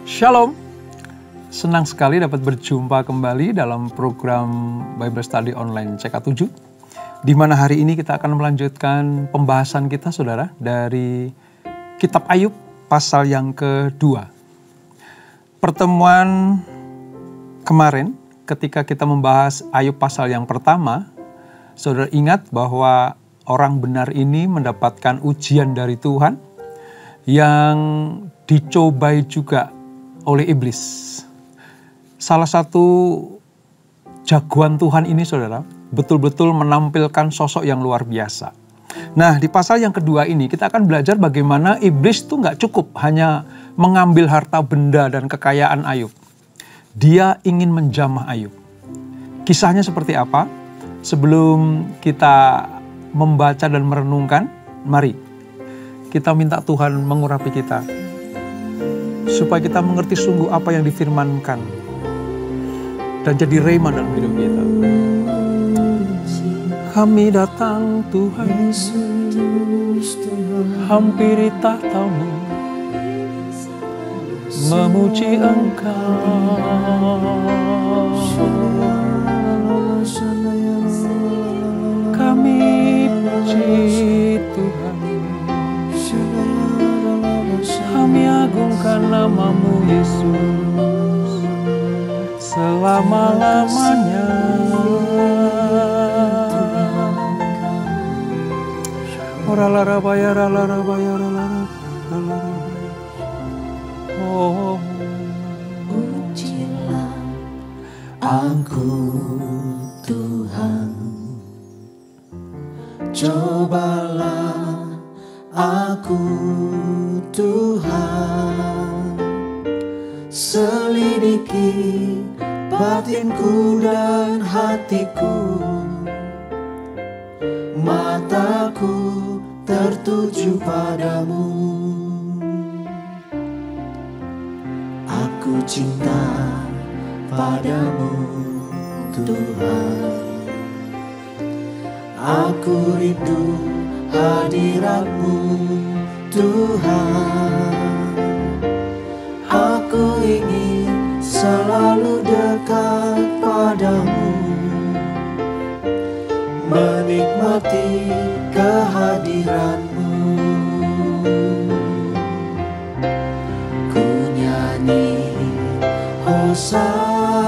Shalom, senang sekali dapat berjumpa kembali dalam program Bible Study Online CK7, di mana hari ini kita akan melanjutkan pembahasan kita, saudara, dari Kitab Ayub pasal yang kedua. Pertemuan kemarin ketika kita membahas Ayub pasal yang pertama, saudara ingat bahwa orang benar ini mendapatkan ujian dari Tuhan yang dicobai juga oleh iblis. Salah satu jagoan Tuhan ini, saudara, betul-betul menampilkan sosok yang luar biasa. Nah, di pasal yang kedua ini kita akan belajar bagaimana iblis itu gak cukup hanya mengambil harta benda dan kekayaan Ayub. Dia ingin menjamah Ayub. Kisahnya seperti apa? Sebelum kita membaca dan merenungkan, mari kita minta Tuhan mengurapi kita, supaya kita mengerti sungguh apa yang difirmankan dan jadi rema dalam hidup kita. Kami datang Tuhan, hampiri tahta-Mu, memuji Engkau. Kami puji Tuhan, kami agungkan nama-Mu Yesus selama-lamanya. Oh, pujilah Aku Tuhan, cobalah Aku Tuhan, selidiki batinku dan hatiku, mataku tertuju padamu. Aku cinta padamu Tuhan, aku rindu hadirat-Mu Tuhan. Aku ingin selalu dekat padamu, menikmati kehadiran-Mu. Ku nyanyi Hosana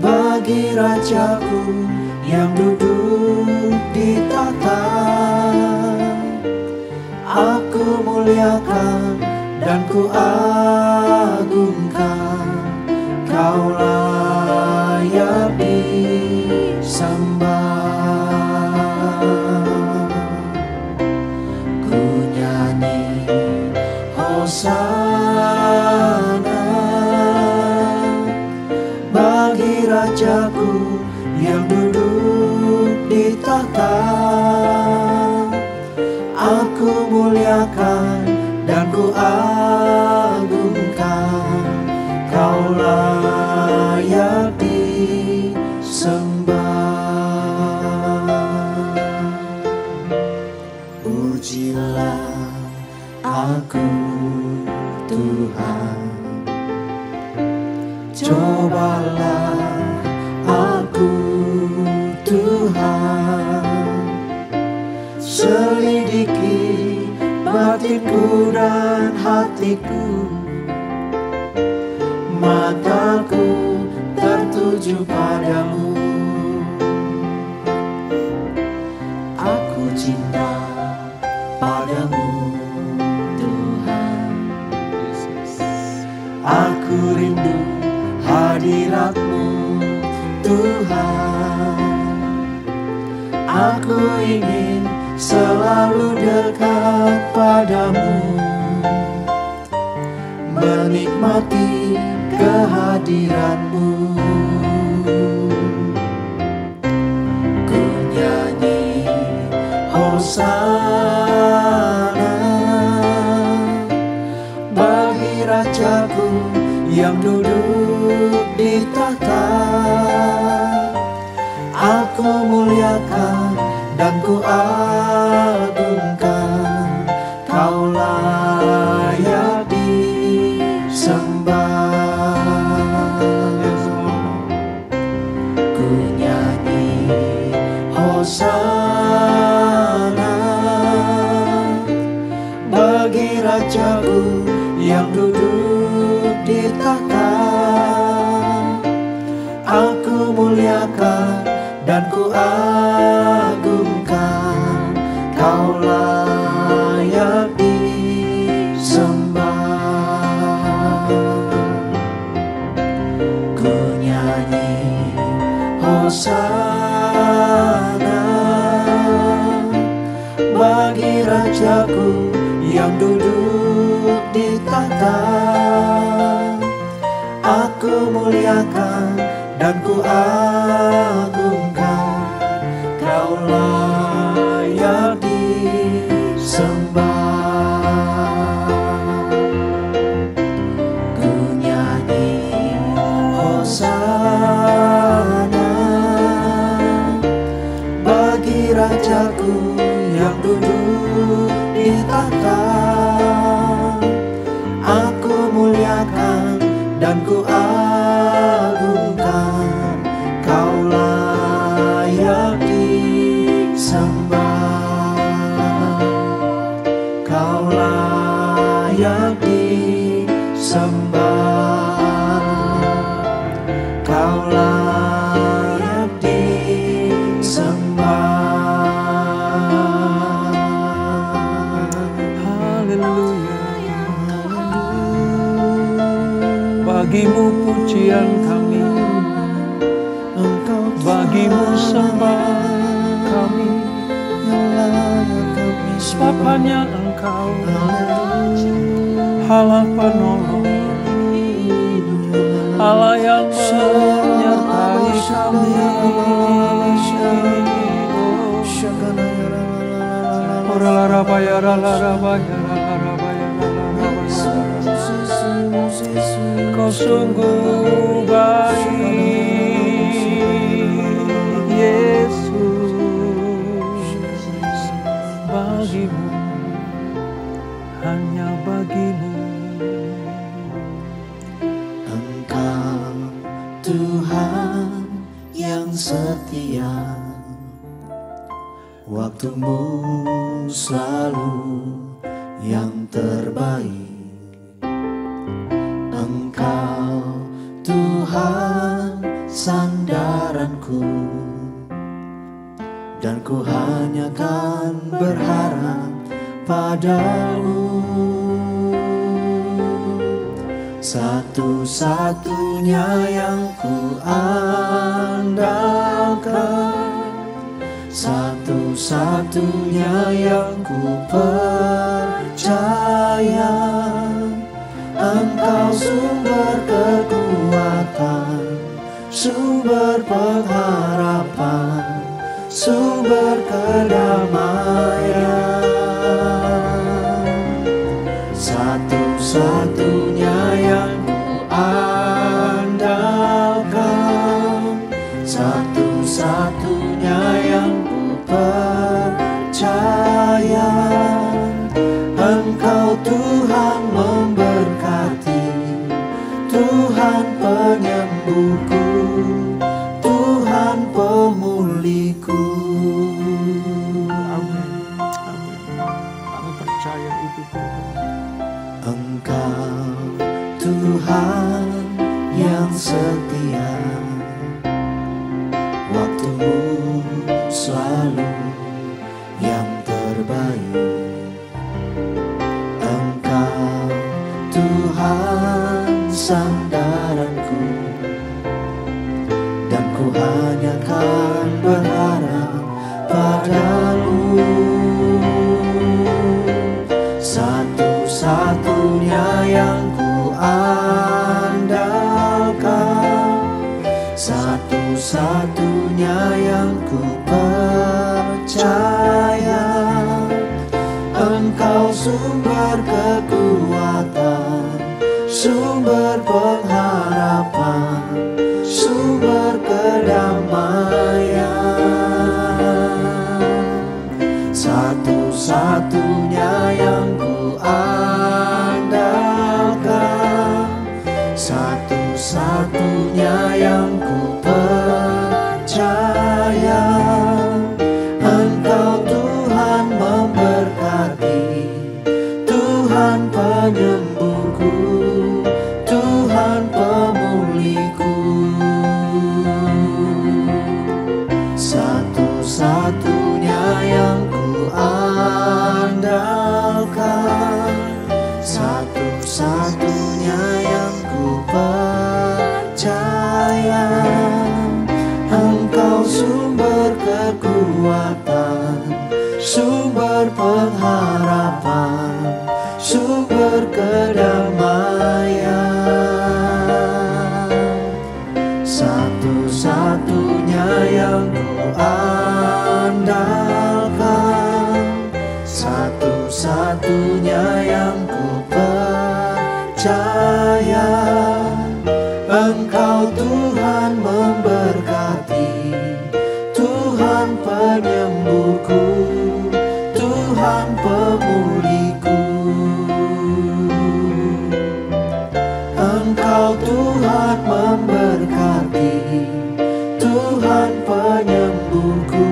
bagi Rajaku yang duduk di tahta. Aku muliakan dan ku agungkan, Kau layak disembah. Ku nyanyi Hosana bagi Rajaku yang duduk di tahta. Aku muliakan dan ku agungkan, Kau layak disembah. Pujilah Aku Tuhan, cobalah Aku Tuhan, selidiki batinku dan hatiku, mataku tertuju padamu. Aku cinta padamu Tuhan, aku rindu hadirat-Mu Tuhan. Aku ingin selalu dekat padamu, menikmati kehadiran-Mu. Ku nyanyi Hosana bagi Rajaku yang duduk di tahta. Aku muliakan dan ku agungkan, Kau Rajaku yang duduk di tahta. Aku muliakan dan ku agungkan, Kau layak disembah. Ku nyanyi Hosana bagi Rajaku yang duduk di tahta. Aku muliakan dan ku agungkan, Kau layak disembah. Ku nyanyi Hosana bagi Rajaku yang duduk di tahta. Aku muliakan dan ku agungkan, Kau layak disembah. Kau layak disembah. Kau layak disembah. Haleluya. Bagimu pujian kami, bagimu sembah kami, sebab hanya Engkau Allah penolong, Allah yang menyertai kami. Kau sungguh baik, Yesus. Bagimu, hanya bagimu. Engkau Tuhan yang setia, waktumu selalu yang terbaik. Engkau Tuhan sandaranku, dan ku hanya kan berharap padamu. Satu-satunya yang ku andalkan, satu-satunya yang ku percaya. Engkau sumber kekuatan, sumber pengharapan, sumber kedamaian. Satu-satunya yang ku andalkan, satu-satunya yang ku percaya. Engkau Tuhan memberkati, Tuhan penyembuhku, Tuhan pemulihku. Amin. Amin. Kami percaya itu Tuhan. Engkau Tuhan yang setia, waktumu selalu yang terbaik. Engkau Tuhan sandaranku, dan ku hanya kan berharap padamu. Satu-satunya yang ku andalkan, satu-satunya yang ku percaya. Engkau sumber kekuatan, sumber pengharapan, sumber kedamaian. Satu-satunya yang ku andalkan, satu-satunya yang ku percaya. Engkau Tuhan memberkati, Tuhan satu-satunya yang ku percaya. Engkau Tuhan memberkati, Tuhan penyembuhku, Tuhan pemulihku. Engkau Tuhan memberkati, Tuhan penyembuhku,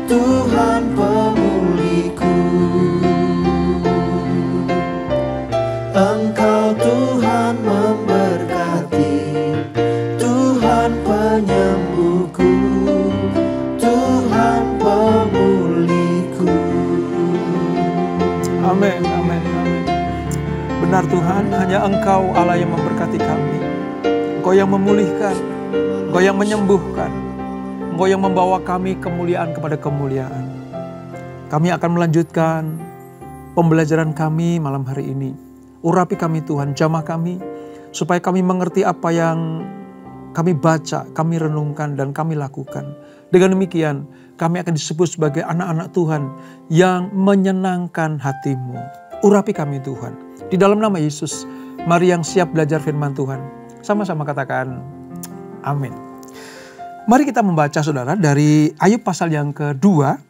Tuhan pemulihku. Engkau Tuhan memberkati, Tuhan penyembuhku, Tuhan pemulihku. Amin, amin, amin. Benar Tuhan, hanya Engkau Allah yang memberkati kami. Engkau yang memulihkan, Engkau yang menyembuhkan, Engkau yang membawa kami kemuliaan kepada kemuliaan. Kami akan melanjutkan pembelajaran kami malam hari ini. Urapi kami Tuhan, jamah kami, supaya kami mengerti apa yang kami baca, kami renungkan, dan kami lakukan. Dengan demikian, kami akan disebut sebagai anak-anak Tuhan yang menyenangkan hati-Mu. Urapi kami Tuhan. Di dalam nama Yesus, mari yang siap belajar firman Tuhan. Sama-sama katakan, amin. Mari kita membaca saudara dari Ayub pasal yang kedua.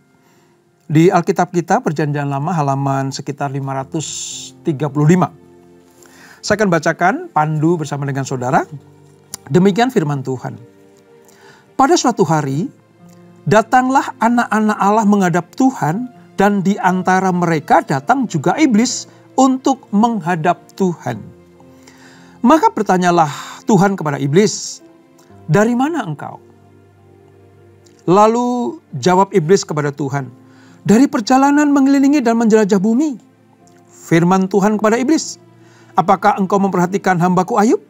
Di Alkitab kita Perjanjian Lama halaman sekitar 535. Saya akan bacakan pandu bersama dengan saudara. Demikian firman Tuhan. Pada suatu hari, datanglah anak-anak Allah menghadap Tuhan, dan di antara mereka datang juga iblis untuk menghadap Tuhan. Maka bertanyalah Tuhan kepada iblis, "Dari mana engkau?" Lalu jawab iblis kepada Tuhan, "Dari perjalanan mengelilingi dan menjelajah bumi." Firman Tuhan kepada iblis, "Apakah engkau memperhatikan hambaku Ayub?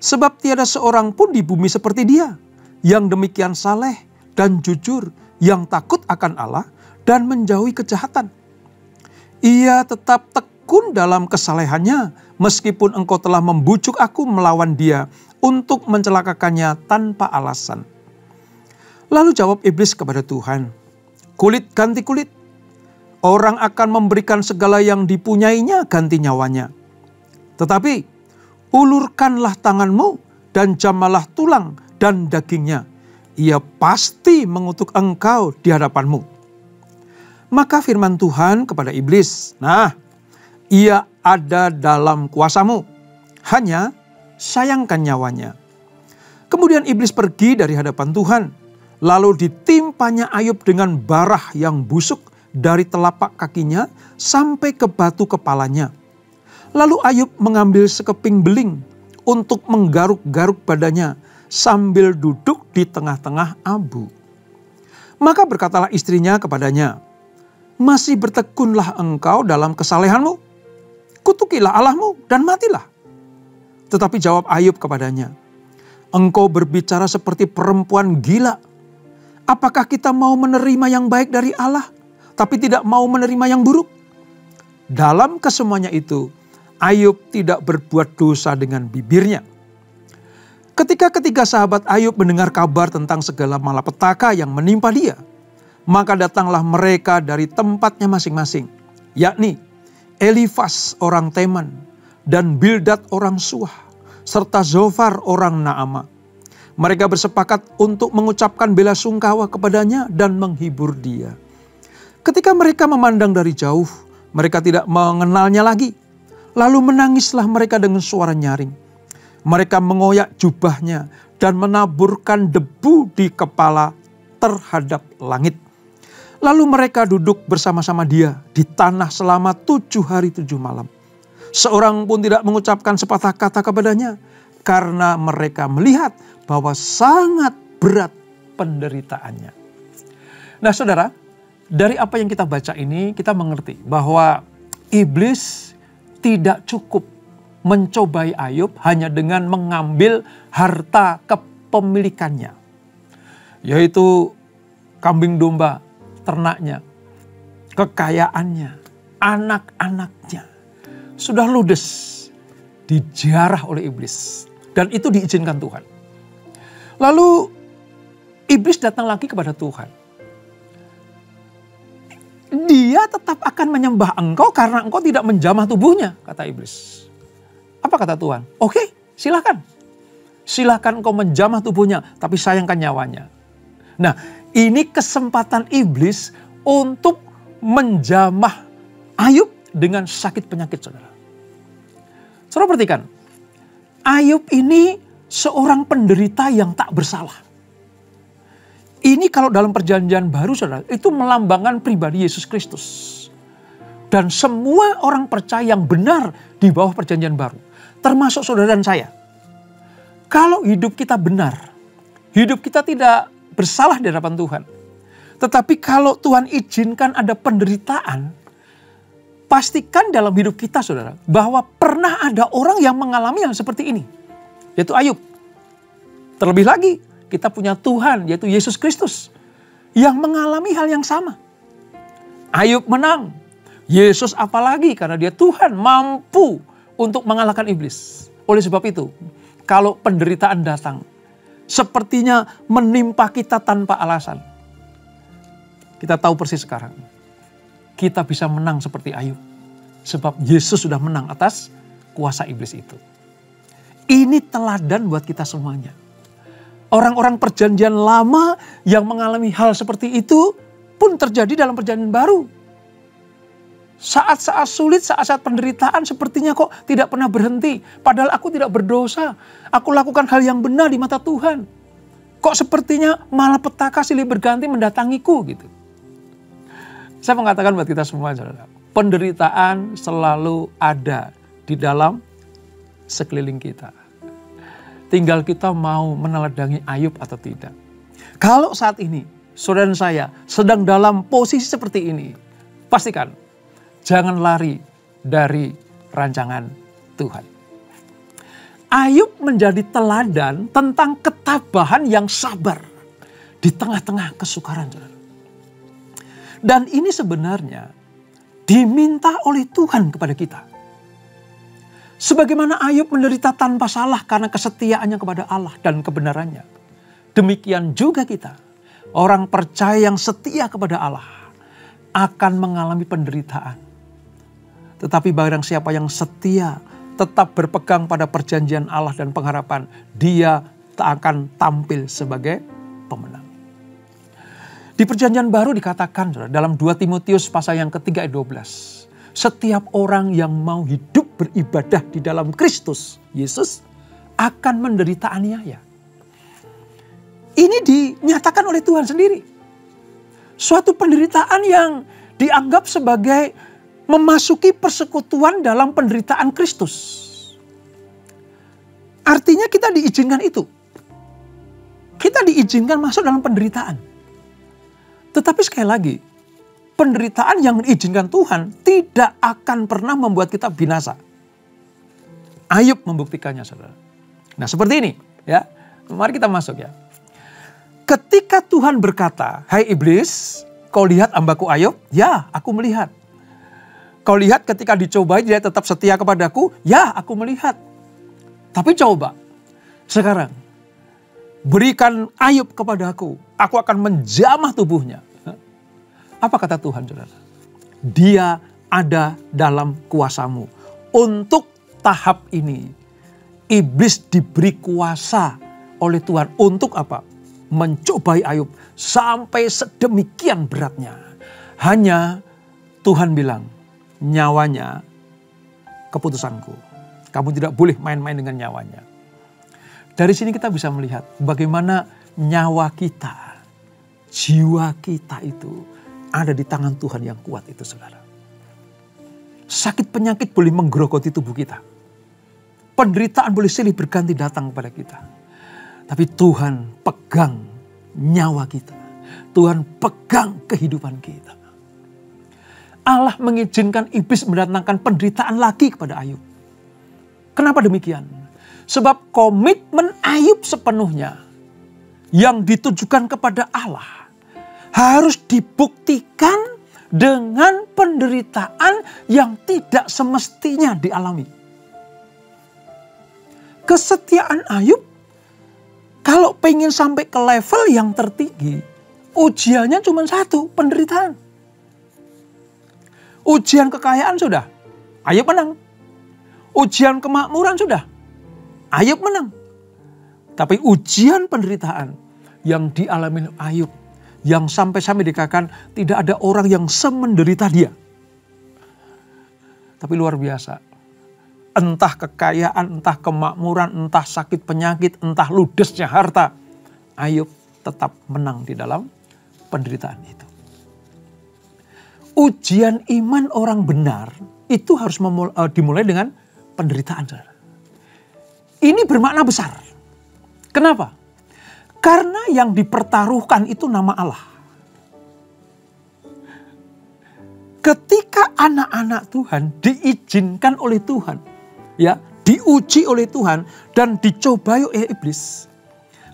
Sebab tiada seorang pun di bumi seperti dia, yang demikian saleh dan jujur, yang takut akan Allah dan menjauhi kejahatan. Ia tetap tekun dalam kesalehannya, meskipun engkau telah membujuk aku melawan dia untuk mencelakakannya tanpa alasan." Lalu jawab iblis kepada Tuhan, "Kulit ganti kulit. Orang akan memberikan segala yang dipunyainya ganti nyawanya. Tetapi ulurkanlah tanganmu dan jamalah tulang dan dagingnya. Ia pasti mengutuk engkau di hadapanmu." Maka firman Tuhan kepada iblis, "Nah, ia ada dalam kuasamu. Hanya sayangkan nyawanya." Kemudian iblis pergi dari hadapan Tuhan. Lalu ditimpanya Ayub dengan barah yang busuk dari telapak kakinya sampai ke batu kepalanya. Lalu Ayub mengambil sekeping beling untuk menggaruk-garuk badannya sambil duduk di tengah-tengah abu. Maka berkatalah istrinya kepadanya, "Masih bertekunlah engkau dalam kesalehanmu? Kutukilah Allahmu dan matilah." Tetapi jawab Ayub kepadanya, "Engkau berbicara seperti perempuan gila. Apakah kita mau menerima yang baik dari Allah, tapi tidak mau menerima yang buruk?" Dalam kesemuanya itu, Ayub tidak berbuat dosa dengan bibirnya. Ketika ketiga sahabat Ayub mendengar kabar tentang segala malapetaka yang menimpa dia, maka datanglah mereka dari tempatnya masing-masing, yakni Elifas orang Teman, dan Bildad orang Suah, serta Zofar orang Naama. Mereka bersepakat untuk mengucapkan bela sungkawa kepadanya dan menghibur dia. Ketika mereka memandang dari jauh, mereka tidak mengenalnya lagi. Lalu menangislah mereka dengan suara nyaring. Mereka mengoyak jubahnya dan menaburkan debu di kepala terhadap langit. Lalu mereka duduk bersama-sama dia di tanah selama 7 hari 7 malam. Seorang pun tidak mengucapkan sepatah kata kepadanya, karena mereka melihat bahwa sangat berat penderitaannya. Nah saudara, dari apa yang kita baca ini kita mengerti bahwa iblis tidak cukup mencobai Ayub hanya dengan mengambil harta kepemilikannya, yaitu kambing domba, ternaknya, kekayaannya, anak-anaknya. Sudah ludes, dijarah oleh iblis. Dan itu diizinkan Tuhan. Lalu iblis datang lagi kepada Tuhan. dia tetap akan menyembah engkau karena engkau tidak menjamah tubuhnya, kata iblis. Apa kata Tuhan? Oke, silakan. Silakan engkau menjamah tubuhnya, tapi sayangkan nyawanya. Nah, ini kesempatan iblis untuk menjamah Ayub dengan sakit penyakit, saudara. Saudara perhatikan, Ayub ini seorang penderita yang tak bersalah. Ini kalau dalam perjanjian baru, saudara, itu melambangkan pribadi Yesus Kristus. Dan semua orang percaya yang benar di bawah perjanjian baru, termasuk saudara dan saya. Kalau hidup kita benar, hidup kita tidak bersalah di hadapan Tuhan. Tetapi kalau Tuhan izinkan ada penderitaan, pastikan dalam hidup kita, saudara, bahwa pernah ada orang yang mengalami yang seperti ini, yaitu Ayub. Terlebih lagi, kita punya Tuhan, yaitu Yesus Kristus, yang mengalami hal yang sama. Ayub menang. Yesus apalagi, karena dia Tuhan mampu untuk mengalahkan iblis. Oleh sebab itu, kalau penderitaan datang, sepertinya menimpa kita tanpa alasan. Kita tahu persis sekarang, kita bisa menang seperti Ayub. Sebab Yesus sudah menang atas kuasa iblis itu. Ini teladan buat kita semuanya. Orang-orang perjanjian lama yang mengalami hal seperti itu pun terjadi dalam perjanjian baru. Saat-saat sulit, saat-saat penderitaan sepertinya kok tidak pernah berhenti. Padahal aku tidak berdosa. Aku lakukan hal yang benar di mata Tuhan. Kok sepertinya malapetaka silih berganti mendatangiku gitu. Saya mengatakan buat kita semua, saudara, penderitaan selalu ada di dalam sekeliling kita. Tinggal kita mau meneladangi Ayub atau tidak. Kalau saat ini saudara dan saya sedang dalam posisi seperti ini, pastikan jangan lari dari rancangan Tuhan. Ayub menjadi teladan tentang ketabahan yang sabar di tengah-tengah kesukaran, saudara. Dan ini sebenarnya diminta oleh Tuhan kepada kita. Sebagaimana Ayub menderita tanpa salah karena kesetiaannya kepada Allah dan kebenarannya. Demikian juga kita, orang percaya yang setia kepada Allah, akan mengalami penderitaan. Tetapi barang siapa yang setia, tetap berpegang pada perjanjian Allah dan pengharapan, dia tak akan tampil sebagai pemenang. Di perjanjian baru dikatakan, saudara, dalam 2 Timotius pasal yang ketiga ayat 12. Setiap orang yang mau hidup beribadah di dalam Kristus Yesus akan menderita aniaya. Ini dinyatakan oleh Tuhan sendiri. Suatu penderitaan yang dianggap sebagai memasuki persekutuan dalam penderitaan Kristus. Artinya kita diizinkan itu. Kita diizinkan masuk dalam penderitaan. Tetapi sekali lagi, penderitaan yang diizinkan Tuhan tidak akan pernah membuat kita binasa. Ayub membuktikannya, saudara. Nah, seperti ini, ya. Mari kita masuk, ya. Ketika Tuhan berkata, "Hai iblis, kau lihat hambaku Ayub?" "Ya, aku melihat." "Kau lihat ketika dicobai dia tetap setia kepadaku?" "Ya, aku melihat." Tapi coba sekarang berikan Ayub kepadaku, aku akan menjamah tubuhnya. Apa kata Tuhan, saudara? Dia ada dalam kuasamu. Untuk tahap ini, iblis diberi kuasa oleh Tuhan. Untuk apa? Mencobai Ayub sampai sedemikian beratnya. Hanya Tuhan bilang, nyawanya keputusanku. Kamu tidak boleh main-main dengan nyawanya. Dari sini kita bisa melihat bagaimana nyawa kita, jiwa kita itu ada di tangan Tuhan yang kuat itu, saudara. Sakit penyakit boleh menggerogoti tubuh kita. Penderitaan boleh silih berganti datang kepada kita. Tapi Tuhan pegang nyawa kita. Tuhan pegang kehidupan kita. Allah mengizinkan iblis mendatangkan penderitaan lagi kepada Ayub. Kenapa demikian? Sebab komitmen Ayub sepenuhnya yang ditujukan kepada Allah harus dibuktikan dengan penderitaan yang tidak semestinya dialami. Kesetiaan Ayub, kalau pengen sampai ke level yang tertinggi, ujiannya cuma satu, penderitaan. Ujian kekayaan sudah, Ayub menang. Ujian kemakmuran sudah, Ayub menang. Tapi ujian penderitaan yang dialami Ayub, yang sampai-sampai dikatakan tidak ada orang yang semenderita dia. Tapi luar biasa. Entah kekayaan, entah kemakmuran, entah sakit penyakit, entah ludesnya harta, Ayub tetap menang di dalam penderitaan itu. Ujian iman orang benar itu harus dimulai dengan penderitaan, saudara. Ini bermakna besar. Kenapa? Karena yang dipertaruhkan itu nama Allah. Ketika anak-anak Tuhan diizinkan oleh Tuhan, ya, diuji oleh Tuhan dan dicobai oleh iblis.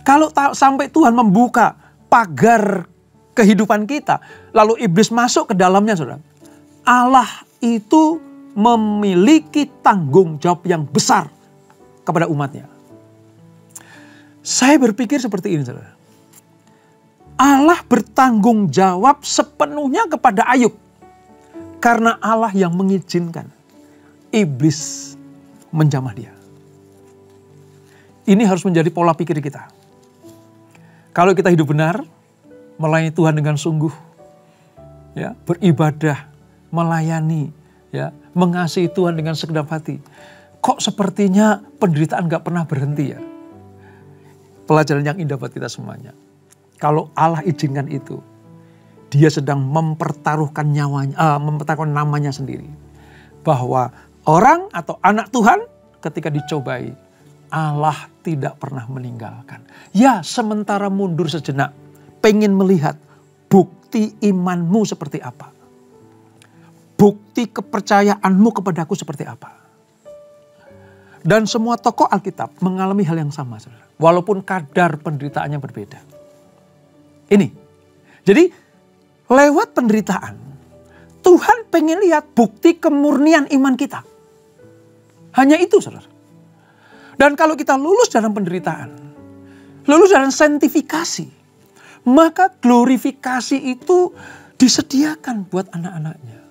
Kalau sampai Tuhan membuka pagar kehidupan kita, lalu iblis masuk ke dalamnya, saudara. Allah itu memiliki tanggung jawab yang besar kepada umatnya. Saya berpikir seperti ini, saudara. Allah bertanggung jawab sepenuhnya kepada Ayub. Karena Allah yang mengizinkan iblis menjamah dia. Ini harus menjadi pola pikir kita. Kalau kita hidup benar, melayani Tuhan dengan sungguh, ya, beribadah, melayani, ya, mengasihi Tuhan dengan segenap hati. Kok sepertinya penderitaan gak pernah berhenti, ya? Pelajaran yang indah buat kita semuanya. Kalau Allah izinkan itu, dia sedang mempertaruhkan nyawanya, mempertaruhkan namanya sendiri. Bahwa orang atau anak Tuhan ketika dicobai, Allah tidak pernah meninggalkan. Ya, sementara mundur sejenak, pengen melihat bukti imanmu seperti apa. Bukti kepercayaanmu kepadaku seperti apa. Dan semua tokoh Alkitab mengalami hal yang sama, saudara. Walaupun kadar penderitaannya berbeda. Ini. Jadi lewat penderitaan, Tuhan pengen lihat bukti kemurnian iman kita. Hanya itu, saudara. Dan kalau kita lulus dalam penderitaan, lulus dalam sanktifikasi, maka glorifikasi itu disediakan buat anak-anaknya.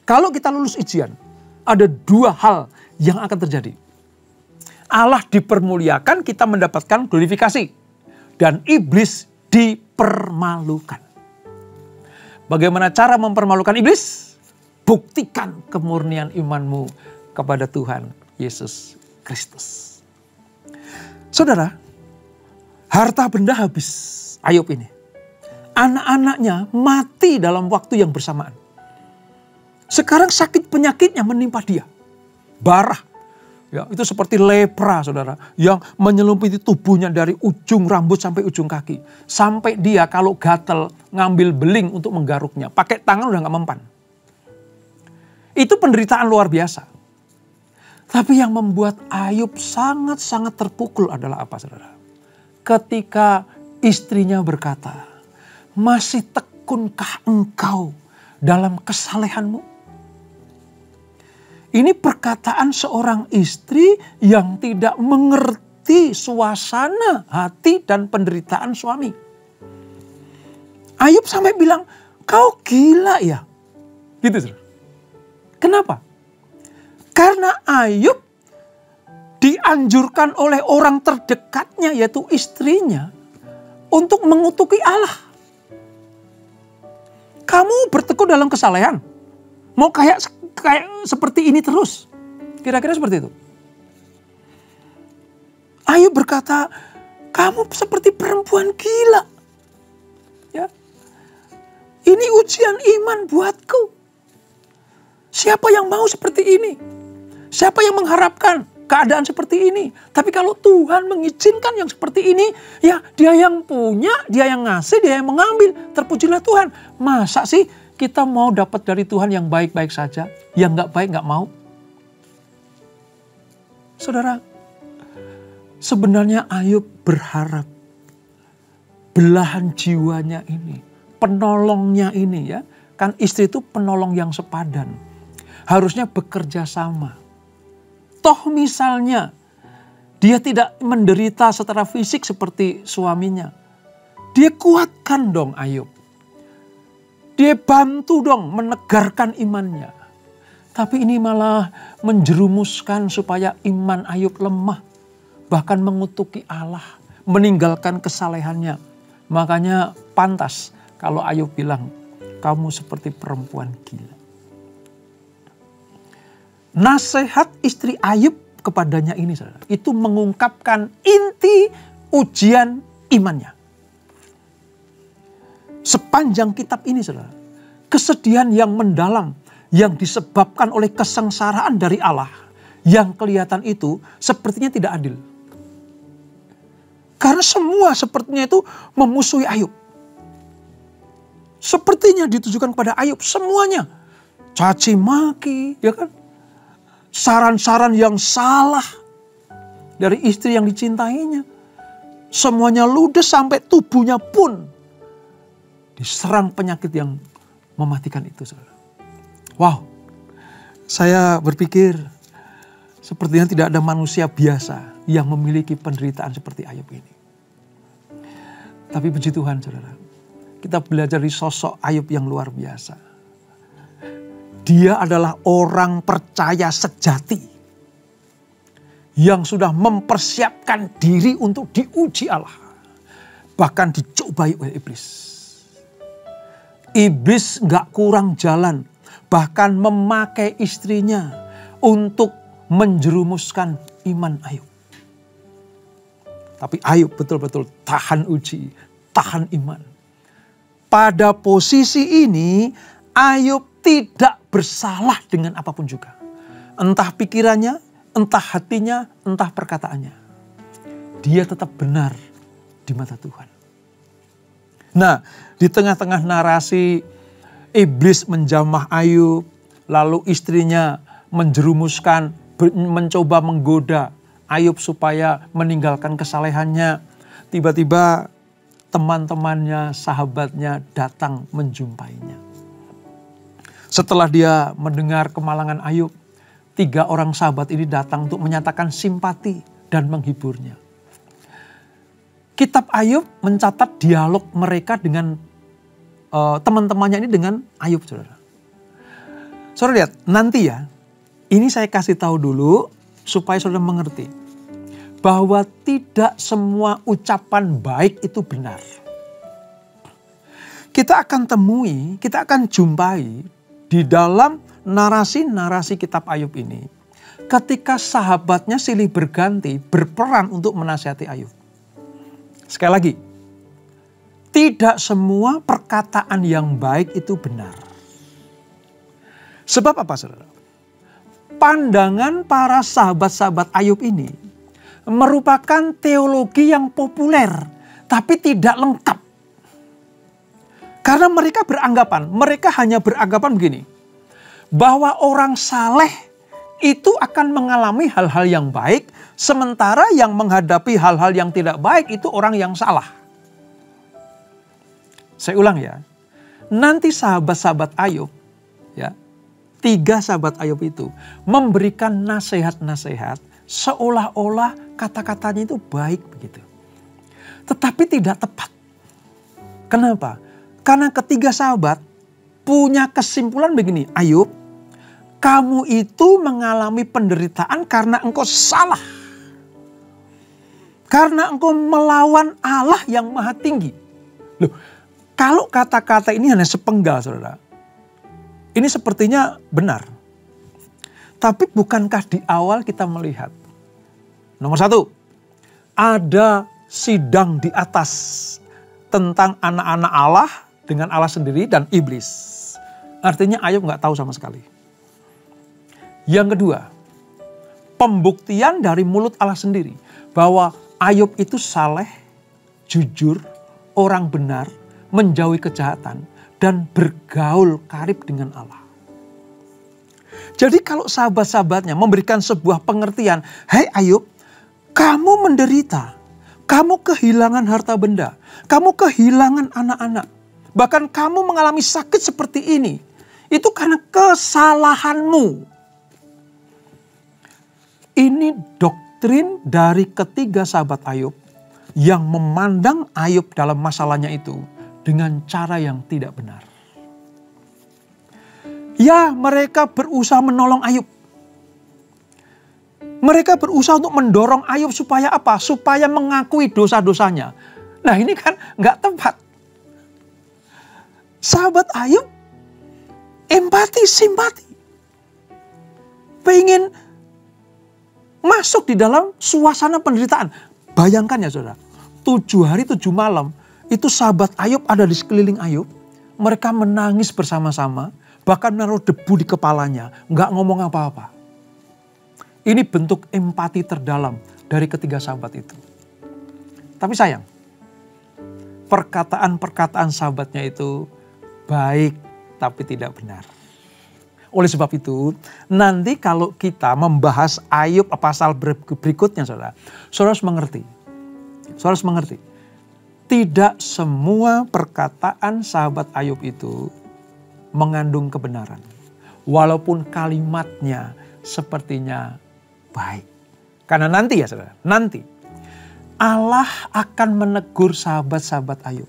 Kalau kita lulus ujian, ada dua hal yang akan terjadi. Allah dipermuliakan, kita mendapatkan glorifikasi. Dan iblis dipermalukan. Bagaimana cara mempermalukan iblis? Buktikan kemurnian imanmu kepada Tuhan Yesus Kristus. Saudara, harta benda habis Ayub ini. Anak-anaknya mati dalam waktu yang bersamaan. Sekarang sakit penyakitnya menimpa dia. Barah. Ya, itu seperti lepra, saudara, yang menyelumputi tubuhnya dari ujung rambut sampai ujung kaki. Sampai dia kalau gatel ngambil beling untuk menggaruknya. Pakai tangan udah gak mempan. Itu penderitaan luar biasa. Tapi yang membuat Ayub sangat-sangat terpukul adalah apa, saudara? Ketika istrinya berkata, masih tekunkah engkau dalam kesalehanmu? Ini perkataan seorang istri yang tidak mengerti suasana hati dan penderitaan suami. Ayub sampai bilang, kau gila ya? Gitu, saudara. Kenapa? Karena Ayub dianjurkan oleh orang terdekatnya, yaitu istrinya, untuk mengutuki Allah. Kamu bertekun dalam kesalehan. Mau kayak seperti ini terus. Kira-kira seperti itu. Ayub berkata, kamu seperti perempuan gila. Ya. Ini ujian iman buatku. Siapa yang mau seperti ini? Siapa yang mengharapkan keadaan seperti ini? Tapi kalau Tuhan mengizinkan yang seperti ini, ya dia yang punya, dia yang ngasih, dia yang mengambil. Terpujilah Tuhan. Masa sih kita mau dapat dari Tuhan yang baik-baik saja, yang gak baik gak mau? Saudara, sebenarnya Ayub berharap belahan jiwanya ini, penolongnya ini, ya, kan istri itu penolong yang sepadan. Harusnya bekerja sama. Toh misalnya dia tidak menderita secara fisik seperti suaminya, dia kuatkan dong Ayub. Dia bantu dong menegarkan imannya. Tapi ini malah menjerumuskan supaya iman Ayub lemah. Bahkan mengutuki Allah, meninggalkan kesalehannya. Makanya pantas kalau Ayub bilang, kamu seperti perempuan gila. Nasihat istri Ayub kepadanya ini, saudara, itu mengungkapkan inti ujian imannya. Sepanjang kitab ini, saudara, kesedihan yang mendalam yang disebabkan oleh kesengsaraan dari Allah yang kelihatan itu sepertinya tidak adil. Karena semua sepertinya itu memusuhi Ayub. Sepertinya ditujukan kepada Ayub semuanya. Caci maki, ya kan? Saran-saran yang salah dari istri yang dicintainya. Semuanya ludes sampai tubuhnya pun diserang penyakit yang mematikan itu, saudara. Wow, saya berpikir sepertinya tidak ada manusia biasa yang memiliki penderitaan seperti Ayub ini. Tapi puji Tuhan, saudara, kita belajar dari sosok Ayub yang luar biasa. Dia adalah orang percaya sejati yang sudah mempersiapkan diri untuk diuji Allah, bahkan dicobai oleh iblis. Iblis gak kurang jalan, bahkan memakai istrinya untuk menjerumuskan iman Ayub. Tapi Ayub betul-betul tahan uji, tahan iman. Pada posisi ini Ayub tidak bersalah dengan apapun juga. Entah pikirannya, entah hatinya, entah perkataannya. Dia tetap benar di mata Tuhan. Nah, di tengah-tengah narasi iblis menjamah Ayub, lalu istrinya menjerumuskan, mencoba menggoda Ayub supaya meninggalkan kesalehannya. Tiba-tiba teman-temannya, sahabatnya datang menjumpainya. Setelah dia mendengar kemalangan Ayub, 3 orang sahabat ini datang untuk menyatakan simpati dan menghiburnya. Kitab Ayub mencatat dialog mereka dengan teman-temannya ini dengan Ayub, saudara. Saudara lihat, nanti ya, ini saya kasih tahu dulu supaya saudara mengerti bahwa tidak semua ucapan baik itu benar. Kita akan temui, kita akan jumpai di dalam narasi-narasi kitab Ayub ini ketika sahabatnya silih berganti berperan untuk menasihati Ayub. Sekali lagi, tidak semua perkataan yang baik itu benar. Sebab apa, saudara? Pandangan para sahabat-sahabat Ayub ini merupakan teologi yang populer, tapi tidak lengkap. Karena mereka hanya beranggapan begini, bahwa orang saleh itu akan mengalami hal-hal yang baik, sementara yang menghadapi hal-hal yang tidak baik itu orang yang salah. Saya ulang ya, nanti sahabat-sahabat Ayub, ya, 3 sahabat Ayub itu memberikan nasihat-nasihat seolah-olah kata-katanya itu baik begitu. Tetapi tidak tepat. Kenapa? Karena ketiga sahabat punya kesimpulan begini, Ayub, kamu itu mengalami penderitaan karena engkau salah. Karena engkau melawan Allah yang maha tinggi. Loh, kalau kata-kata ini hanya sepenggal, saudara, ini sepertinya benar. Tapi bukankah di awal kita melihat, nomor 1, ada sidang di atas tentang anak-anak Allah dengan Allah sendiri dan iblis. Artinya Ayub gak tahu sama sekali. Yang kedua, pembuktian dari mulut Allah sendiri bahwa Ayub itu saleh, jujur, orang benar, menjauhi kejahatan, dan bergaul karib dengan Allah. Jadi kalau sahabat-sahabatnya memberikan sebuah pengertian, "Hei Ayub, kamu menderita, kamu kehilangan harta benda, kamu kehilangan anak-anak, bahkan kamu mengalami sakit seperti ini, itu karena kesalahanmu." Ini doktrin dari ketiga sahabat Ayub yang memandang Ayub dalam masalahnya itu dengan cara yang tidak benar. Ya, mereka berusaha menolong Ayub. Mereka berusaha untuk mendorong Ayub supaya apa? Supaya mengakui dosa-dosanya. Nah, ini kan nggak tepat. Sahabat Ayub empati, simpati. Pengen masuk di dalam suasana penderitaan. Bayangkan ya saudara, 7 hari 7 malam itu sahabat Ayub ada di sekeliling Ayub. Mereka menangis bersama-sama, bahkan menaruh debu di kepalanya, nggak ngomong apa-apa. Ini bentuk empati terdalam dari ketiga sahabat itu. Tapi sayang, perkataan-perkataan sahabatnya itu baik tapi tidak benar. Oleh sebab itu, nanti kalau kita membahas Ayub pasal berikutnya, saudara harus mengerti. Saudara harus mengerti. Tidak semua perkataan sahabat Ayub itu mengandung kebenaran. Walaupun kalimatnya sepertinya baik. Karena nanti ya saudara, nanti Allah akan menegur sahabat-sahabat Ayub.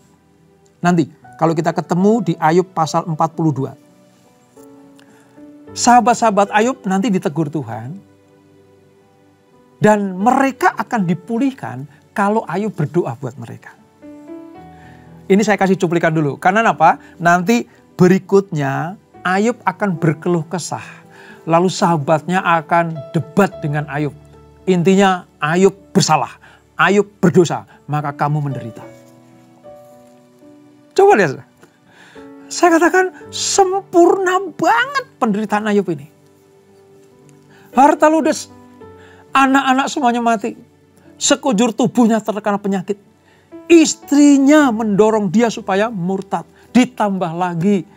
Nanti kalau kita ketemu di Ayub pasal 42. Sahabat-sahabat Ayub nanti ditegur Tuhan. Dan mereka akan dipulihkan kalau Ayub berdoa buat mereka. Ini saya kasih cuplikan dulu. Karena apa? Nanti berikutnya Ayub akan berkeluh kesah. Lalu sahabatnya akan debat dengan Ayub. Intinya Ayub bersalah. Ayub berdosa. Maka kamu menderita. Coba lihat. Saya katakan sempurna banget penderitaan Ayub ini. Harta ludes. Anak-anak semuanya mati. Sekujur tubuhnya terkena penyakit. Istrinya mendorong dia supaya murtad. Ditambah lagi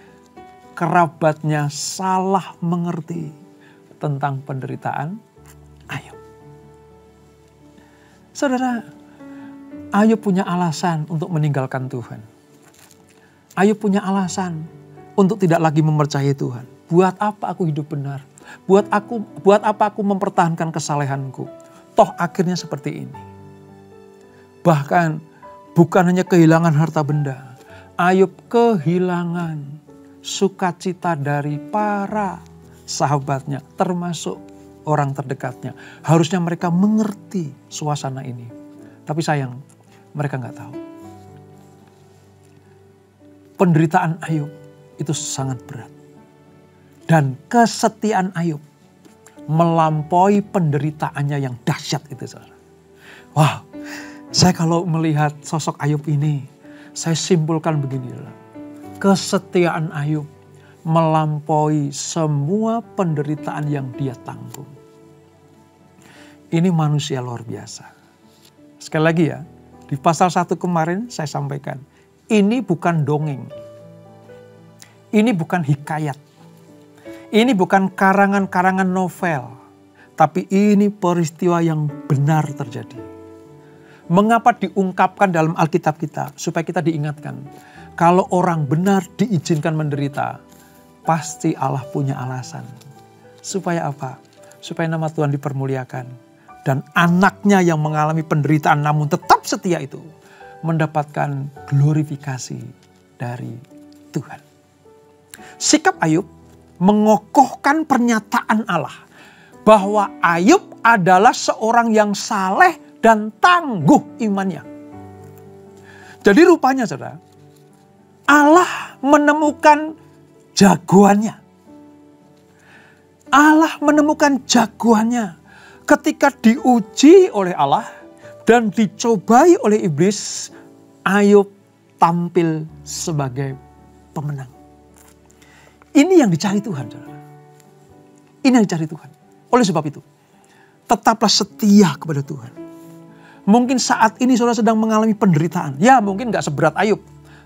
kerabatnya salah mengerti tentang penderitaan Ayub. Saudara, Ayub punya alasan untuk meninggalkan Tuhan. Ayub punya alasan untuk tidak lagi mempercayai Tuhan. Buat apa aku hidup benar? Buat apa aku mempertahankan kesalehanku? Toh akhirnya seperti ini. Bahkan bukan hanya kehilangan harta benda. Ayub kehilangan sukacita dari para sahabatnya, termasuk orang terdekatnya. Harusnya mereka mengerti suasana ini. Tapi sayang, mereka nggak tahu. Penderitaan Ayub itu sangat berat. Dan kesetiaan Ayub melampaui penderitaannya yang dahsyat itu, saudara. Wow, saya kalau melihat sosok Ayub ini, saya simpulkan begini. Kesetiaan Ayub melampaui semua penderitaan yang dia tanggung. Ini manusia luar biasa. Sekali lagi ya, di pasal 1 kemarin saya sampaikan, ini bukan dongeng. Ini bukan hikayat. Ini bukan karangan-karangan novel. Tapi ini peristiwa yang benar terjadi. Mengapa diungkapkan dalam Alkitab kita? Supaya kita diingatkan. Kalau orang benar diizinkan menderita, pasti Allah punya alasan. Supaya apa? Supaya nama Tuhan dipermuliakan. Dan anaknya yang mengalami penderitaan namun tetap setia itu mendapatkan glorifikasi dari Tuhan. Sikap Ayub mengokohkan pernyataan Allah bahwa Ayub adalah seorang yang saleh dan tangguh imannya. Jadi rupanya saudara, Allah menemukan jagoannya. Allah menemukan jagoannya ketika diuji oleh Allah dan dicobai oleh iblis. Ayub tampil sebagai pemenang. Ini yang dicari Tuhan, saudara. Ini yang dicari Tuhan. Oleh sebab itu, tetaplah setia kepada Tuhan. Mungkin saat ini saudara sedang mengalami penderitaan. Ya mungkin gak seberat Ayub.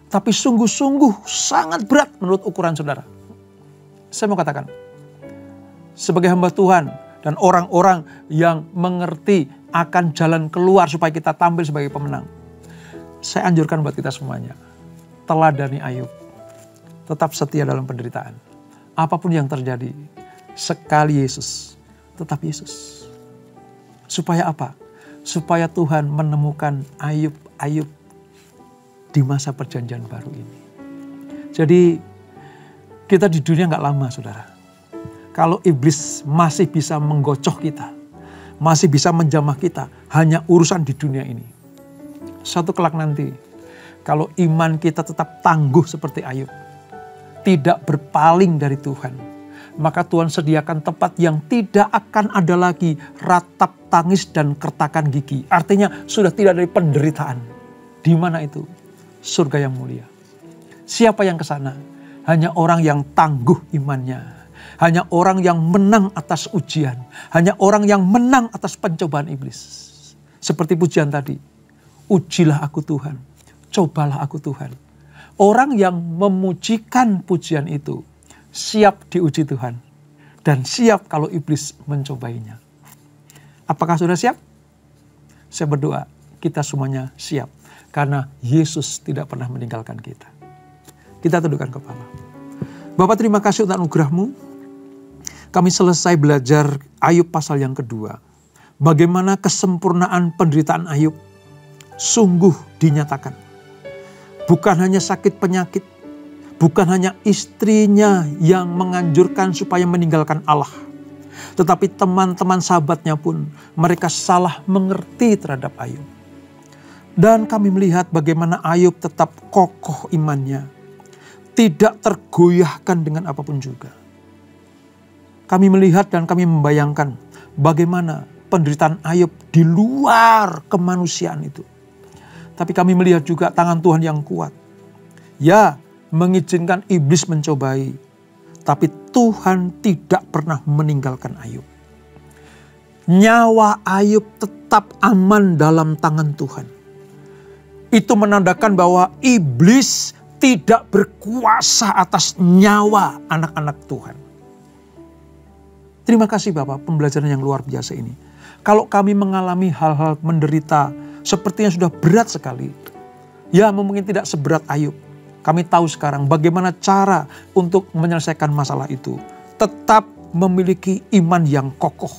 Tapi sungguh-sungguh sangat berat menurut ukuran saudara. Saya mau katakan, sebagai hamba Tuhan dan orang-orang yang mengerti akan jalan keluar supaya kita tampil sebagai pemenang. Saya anjurkan buat kita semuanya, teladani Ayub. Tetap setia dalam penderitaan. Apapun yang terjadi, sekali Yesus, tetap Yesus. Supaya apa? Supaya Tuhan menemukan Ayub di masa perjanjian baru ini. Jadi Kita di dunia nggak lama, saudara. Kalau iblis masih bisa menggocoh kita, masih bisa menjamah kita, hanya urusan di dunia ini. Suatu kelak nanti, kalau iman kita tetap tangguh seperti Ayub, tidak berpaling dari Tuhan, maka Tuhan sediakan tempat yang tidak akan ada lagi ratap tangis dan kertakan gigi. Artinya sudah tidak ada penderitaan. Di mana itu? Surga yang mulia. Siapa yang ke sana? Hanya orang yang tangguh imannya. Hanya orang yang menang atas ujian. Hanya orang yang menang atas pencobaan iblis. Seperti pujian tadi. Ujilah aku Tuhan. Cobalah aku Tuhan. Orang yang memujikan pujian itu siap diuji Tuhan. Dan siap kalau iblis mencobainya. Apakah sudah siap? Saya berdoa kita semuanya siap. Karena Yesus tidak pernah meninggalkan kita. Kita tundukkan kepala. Bapak, terima kasih untuk anugerah-Mu. Kami selesai belajar Ayub pasal yang kedua. Bagaimana kesempurnaan penderitaan Ayub sungguh dinyatakan. Bukan hanya sakit penyakit. Bukan hanya istrinya yang menganjurkan supaya meninggalkan Allah. Tetapi teman-teman sahabatnya pun mereka salah mengerti terhadap Ayub. Dan kami melihat bagaimana Ayub tetap kokoh imannya. Tidak tergoyahkan dengan apapun juga. Kami melihat dan kami membayangkan bagaimana penderitaan Ayub di luar kemanusiaan itu. Tapi kami melihat juga tangan Tuhan yang kuat. Ya, mengizinkan iblis mencobai. Tapi Tuhan tidak pernah meninggalkan Ayub. Nyawa Ayub tetap aman dalam tangan Tuhan. Itu menandakan bahwa iblis tidak berkuasa atas nyawa anak-anak Tuhan. Terima kasih Bapak, pembelajaran yang luar biasa ini. Kalau kami mengalami hal-hal menderita sepertinya sudah berat sekali. Ya, mungkin tidak seberat Ayub. Kami tahu sekarang bagaimana cara untuk menyelesaikan masalah itu. Tetap memiliki iman yang kokoh.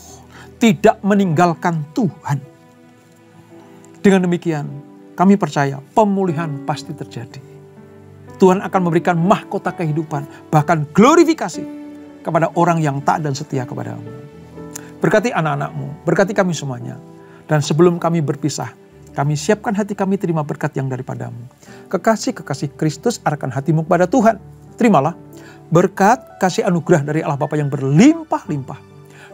Tidak meninggalkan Tuhan. Dengan demikian, kami percaya pemulihan pasti terjadi. Tuhan akan memberikan mahkota kehidupan, bahkan glorifikasi kepada orang yang taat dan setia kepadamu. Berkati anak-anakmu, berkati kami semuanya. Dan sebelum kami berpisah, kami siapkan hati kami terima berkat yang daripadamu. Kekasih-kekasih Kristus arahkan hatimu kepada Tuhan. Terimalah berkat kasih anugerah dari Allah Bapa yang berlimpah-limpah.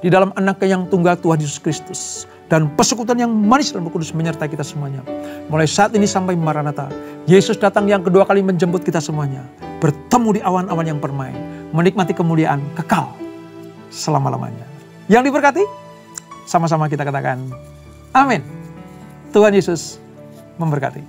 Di dalam anaknya yang tunggal Tuhan Yesus Kristus. Dan persekutuan yang manis dan kudus menyertai kita semuanya. Mulai saat ini sampai Maranatha. Yesus datang yang kedua kali menjemput kita semuanya. Bertemu di awan-awan yang permai. Menikmati kemuliaan kekal selama-lamanya. Yang diberkati, sama-sama kita katakan amin. Tuhan Yesus memberkati.